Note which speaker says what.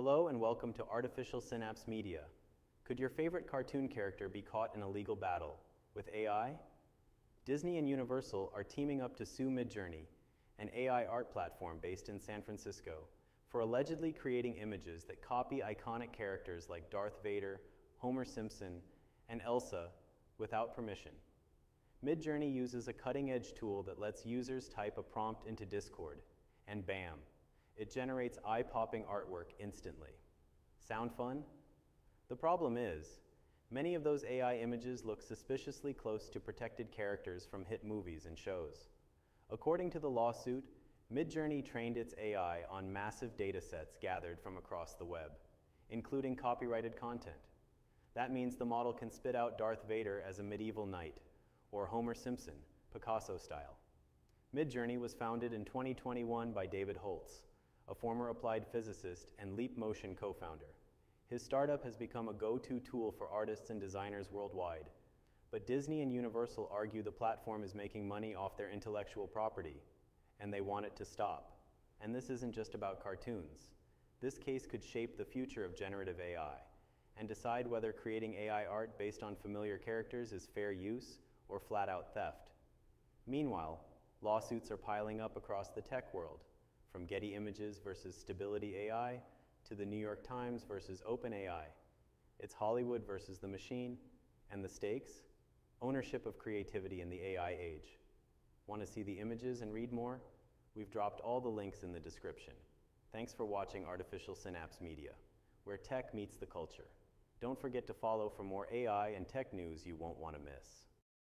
Speaker 1: Hello and welcome to Artificial Synapse Media. Could your favorite cartoon character be caught in a legal battle with AI? Disney and Universal are teaming up to sue Midjourney, an AI art platform based in San Francisco, for allegedly creating images that copy iconic characters like Darth Vader, Homer Simpson, and Elsa without permission. Midjourney uses a cutting-edge tool that lets users type a prompt into Discord, and bam, it generates eye-popping artwork instantly. Sound fun? The problem is, many of those AI images look suspiciously close to protected characters from hit movies and shows. According to the lawsuit, Midjourney trained its AI on massive data sets gathered from across the web, including copyrighted content. That means the model can spit out Darth Vader as a medieval knight, or Homer Simpson, Picasso style. Midjourney was founded in 2021 by David Holtz, a former applied physicist and Leap Motion co-founder. His startup has become a go-to tool for artists and designers worldwide. But Disney and Universal argue the platform is making money off their intellectual property, and they want it to stop. And this isn't just about cartoons. This case could shape the future of generative AI and decide whether creating AI art based on familiar characters is fair use or flat-out theft. Meanwhile, lawsuits are piling up across the tech world, from Getty Images versus Stability AI to the New York Times versus OpenAI. It's Hollywood versus the machine, and the stakes? Ownership of creativity in the AI age. Want to see the images and read more? We've dropped all the links in the description. Thanks for watching Artificial Synapse Media, where tech meets the culture. Don't forget to follow for more AI and tech news you won't want to miss.